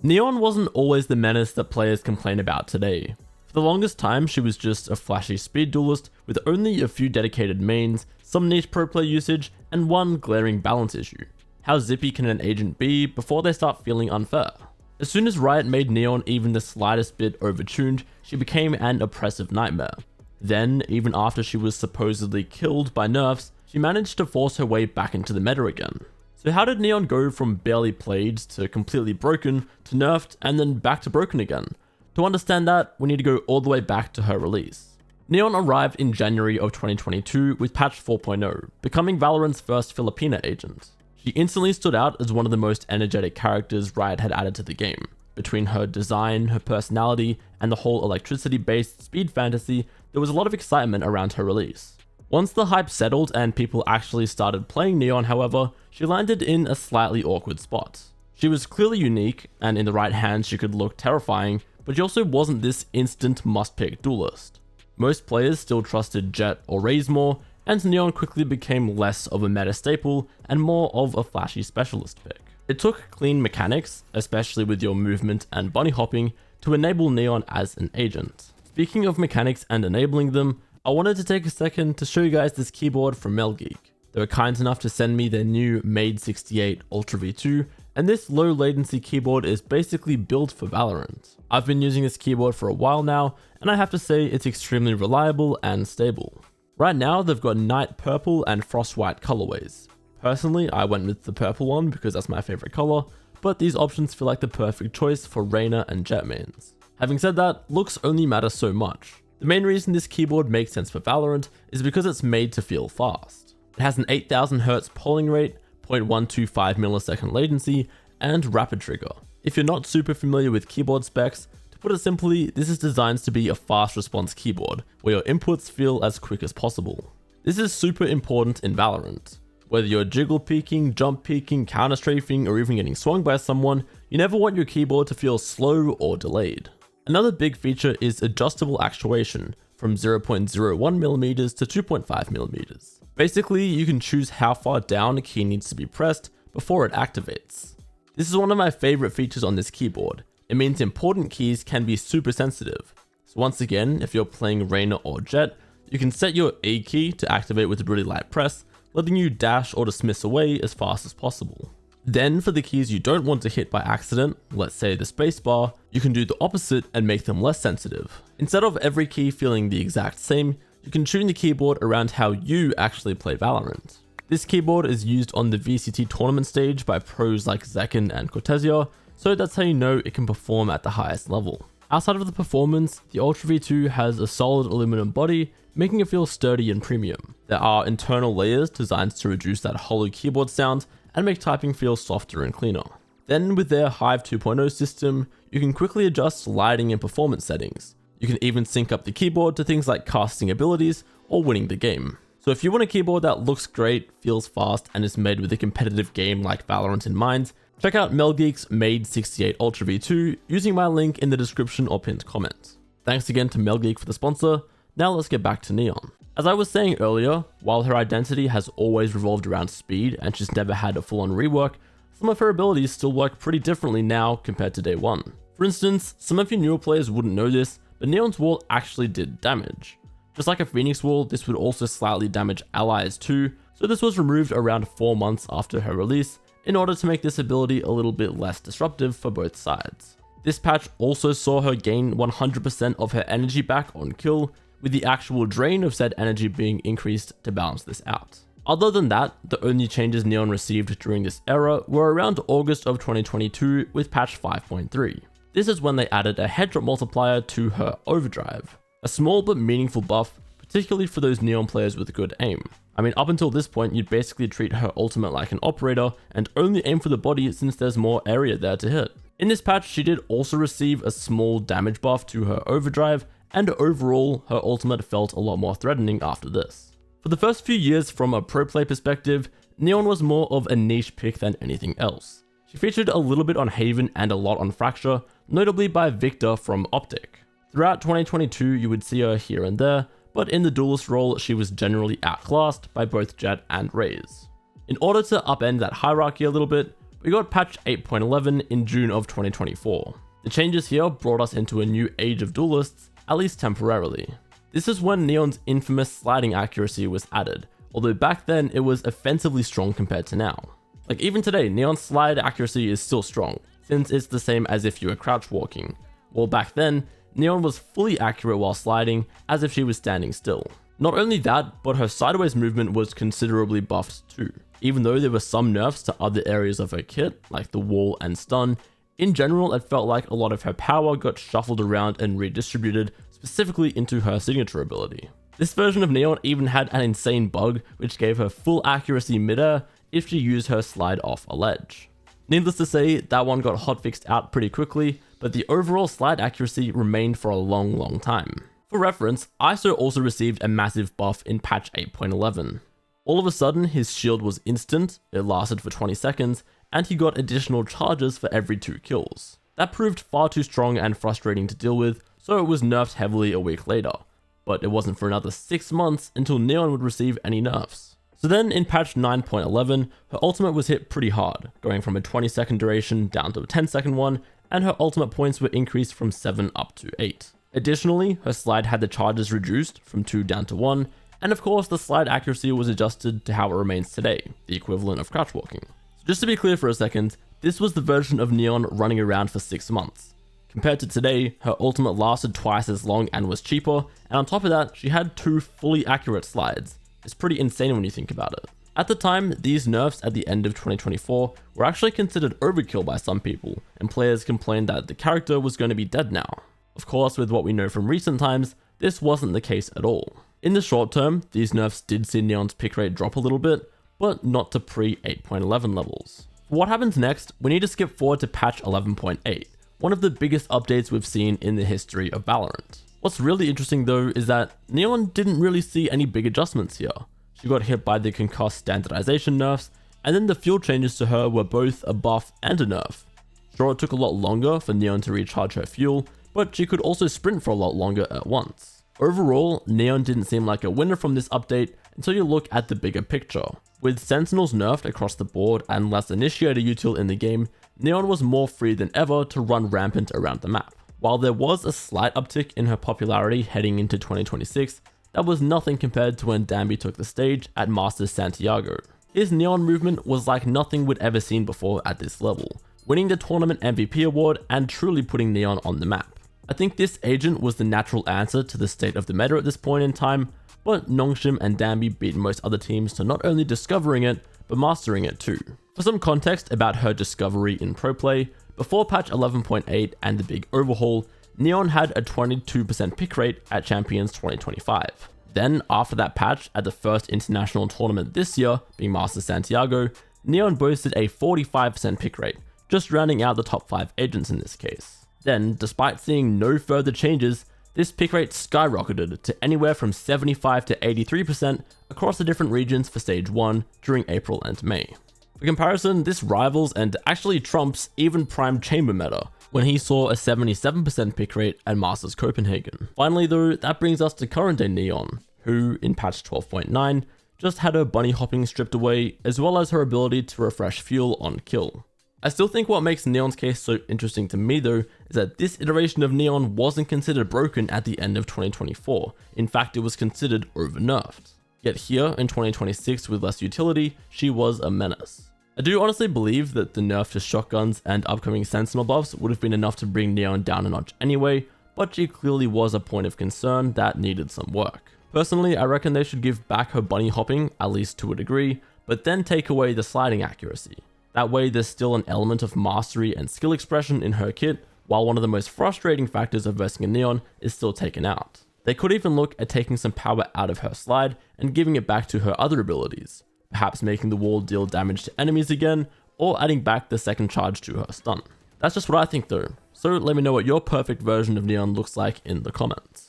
Neon wasn't always the menace that players complain about today. For the longest time, she was just a flashy speed duelist with only a few dedicated mains, some niche pro play usage, and one glaring balance issue. How zippy can an agent be before they start feeling unfair? As soon as Riot made Neon even the slightest bit overtuned, she became an oppressive nightmare. Then, even after she was supposedly killed by nerfs, she managed to force her way back into the meta again. So how did Neon go from barely played to completely broken, to nerfed, and then back to broken again? To understand that, we need to go all the way back to her release. Neon arrived in January of 2022 with patch 4.0, becoming Valorant's first Filipina agent. She instantly stood out as one of the most energetic characters Riot had added to the game. Between her design, her personality, and the whole electricity-based speed fantasy, there was a lot of excitement around her release. Once the hype settled and people actually started playing Neon, however, she landed in a slightly awkward spot. She was clearly unique, and in the right hands she could look terrifying, but she also wasn't this instant must-pick duelist. Most players still trusted Jett or Raze more, and Neon quickly became less of a meta staple and more of a flashy specialist pick. It took clean mechanics, especially with your movement and bunny hopping, to enable Neon as an agent. Speaking of mechanics and enabling them, I wanted to take a second to show you guys this keyboard from Melgeek. They were kind enough to send me their new Made 68 Ultra V2, and this low latency keyboard is basically built for Valorant. I've been using this keyboard for a while now, and I have to say it's extremely reliable and stable. Right now, they've got night purple and frost white colorways. Personally, I went with the purple one because that's my favorite color, but these options feel like the perfect choice for Reyna and Jett mains. Having said that, looks only matter so much. The main reason this keyboard makes sense for Valorant is because it's made to feel fast. It has an 8000Hz polling rate, 0.125 millisecond latency, and rapid trigger. If you're not super familiar with keyboard specs, to put it simply, this is designed to be a fast response keyboard, where your inputs feel as quick as possible. This is super important in Valorant. Whether you're jiggle peeking, jump peeking, counter strafing, or even getting swung by someone, you never want your keyboard to feel slow or delayed. Another big feature is adjustable actuation from 0.01mm to 2.5mm. Basically, you can choose how far down a key needs to be pressed before it activates. This is one of my favorite features on this keyboard. It means important keys can be super sensitive. So once again, if you're playing Reyna or Jett, you can set your A key to activate with a really light press, letting you dash or dismiss away as fast as possible. Then for the keys you don't want to hit by accident, let's say the spacebar, you can do the opposite and make them less sensitive. Instead of every key feeling the exact same, you can tune the keyboard around how you actually play Valorant. This keyboard is used on the VCT tournament stage by pros like Zekken and Cortezia, so that's how you know it can perform at the highest level. Outside of the performance, the Ultra V2 has a solid aluminum body, making it feel sturdy and premium. There are internal layers designed to reduce that hollow keyboard sound and make typing feel softer and cleaner. Then with their Hive 2.0 system, you can quickly adjust lighting and performance settings. You can even sync up the keyboard to things like casting abilities or winning the game. So if you want a keyboard that looks great, feels fast, and is made with a competitive game like Valorant in mind, check out Melgeek's Made 68 Ultra V2 using my link in the description or pinned comment. Thanks again to Melgeek for the sponsor. Now let's get back to Neon. As I was saying earlier, while her identity has always revolved around speed and she's never had a full-on rework, some of her abilities still work pretty differently now compared to day one. For instance, some of you newer players wouldn't know this, but Neon's wall actually did damage. Just like a Phoenix wall, this would also slightly damage allies too, so this was removed around 4 months after her release in order to make this ability a little bit less disruptive for both sides. This patch also saw her gain 100% of her energy back on kill, with the actual drain of said energy being increased to balance this out. Other than that, the only changes Neon received during this era were around August of 2022 with patch 5.3. This is when they added a head drop multiplier to her overdrive. A small but meaningful buff, particularly for those Neon players with good aim. I mean, up until this point, you'd basically treat her ultimate like an operator and only aim for the body since there's more area there to hit. In this patch, she did also receive a small damage buff to her overdrive, and overall, her ultimate felt a lot more threatening after this. For the first few years from a pro play perspective, Neon was more of a niche pick than anything else. She featured a little bit on Haven and a lot on Fracture, notably by Victor from Optic. Throughout 2022, you would see her here and there, but in the duelist role, she was generally outclassed by both Jett and Raze. In order to upend that hierarchy a little bit, we got patch 8.11 in June of 2024. The changes here brought us into a new age of duelists, at least temporarily. This is when Neon's infamous sliding accuracy was added, although back then it was offensively strong compared to now. Like even today, Neon's slide accuracy is still strong, since it's the same as if you were crouch walking, while back then, Neon was fully accurate while sliding, as if she was standing still. Not only that, but her sideways movement was considerably buffed too. Even though there were some nerfs to other areas of her kit, like the wall and stun, in general it felt like a lot of her power got shuffled around and redistributed specifically into her signature ability. This version of Neon even had an insane bug which gave her full accuracy midair if she used her slide off a ledge. Needless to say, that one got hotfixed out pretty quickly, but the overall slide accuracy remained for a long time. For reference, ISO also received a massive buff in patch 8.11. All of a sudden, his shield was instant, it lasted for 20 seconds, and he got additional charges for every 2 kills. That proved far too strong and frustrating to deal with, so it was nerfed heavily a week later, but it wasn't for another 6 months until Neon would receive any nerfs. So then in patch 9.11, her ultimate was hit pretty hard, going from a 20-second duration down to a 10-second one, and her ultimate points were increased from 7 up to 8. Additionally, her slide had the charges reduced from 2 down to 1, and of course the slide accuracy was adjusted to how it remains today, the equivalent of crouch walking. So just to be clear for a second, this was the version of Neon running around for 6 months. Compared to today, her ultimate lasted twice as long and was cheaper, and on top of that, she had 2 fully accurate slides. It's pretty insane when you think about it. At the time, these nerfs at the end of 2024 were actually considered overkill by some people, and players complained that the character was going to be dead now. Of course, with what we know from recent times, this wasn't the case at all. In the short term, these nerfs did see Neon's pick rate drop a little bit, but not to pre 8.11 levels. For what happens next, we need to skip forward to patch 11.8, one of the biggest updates we've seen in the history of Valorant. What's really interesting though is that Neon didn't really see any big adjustments here. She got hit by the concussed standardization nerfs, and then the fuel changes to her were both a buff and a nerf. Sure, it took a lot longer for Neon to recharge her fuel, but she could also sprint for a lot longer at once. Overall, Neon didn't seem like a winner from this update until you look at the bigger picture. With Sentinels nerfed across the board and less initiator util in the game, Neon was more free than ever to run rampant around the map. While there was a slight uptick in her popularity heading into 2026, that was nothing compared to when Danby took the stage at Masters Santiago. His Neon movement was like nothing we'd ever seen before at this level, winning the tournament MVP award and truly putting Neon on the map. I think this agent was the natural answer to the state of the meta at this point in time, but Nongshim and Danby beat most other teams to not only discovering it, but mastering it too. For some context about her discovery in pro play, before patch 11.8 and the big overhaul, Neon had a 22% pick rate at Champions 2025. Then, after that patch, at the first international tournament this year, being Masters Santiago, Neon boasted a 45% pick rate, just rounding out the top 5 agents in this case. Then, despite seeing no further changes, this pick rate skyrocketed to anywhere from 75 to 83% across the different regions for Stage 1 during April and May. For comparison, this rivals and actually trumps even Prime Chamber meta, when he saw a 77% pick rate at Masters Copenhagen. Finally though, that brings us to current day Neon, who, in patch 12.9, just had her bunny hopping stripped away, as well as her ability to refresh fuel on kill. I still think what makes Neon's case so interesting to me though, is that this iteration of Neon wasn't considered broken at the end of 2024, in fact it was considered over-nerfed. Yet here, in 2026 with less utility, she was a menace. I do honestly believe that the nerf to shotguns and upcoming Sentinel buffs would have been enough to bring Neon down a notch anyway, but she clearly was a point of concern that needed some work. Personally, I reckon they should give back her bunny hopping, at least to a degree, but then take away the sliding accuracy. That way there's still an element of mastery and skill expression in her kit, while one of the most frustrating factors of versing a Neon is still taken out. They could even look at taking some power out of her slide and giving it back to her other abilities, perhaps making the wall deal damage to enemies again, or adding back the second charge to her stun. That's just what I think though, so let me know what your perfect version of Neon looks like in the comments.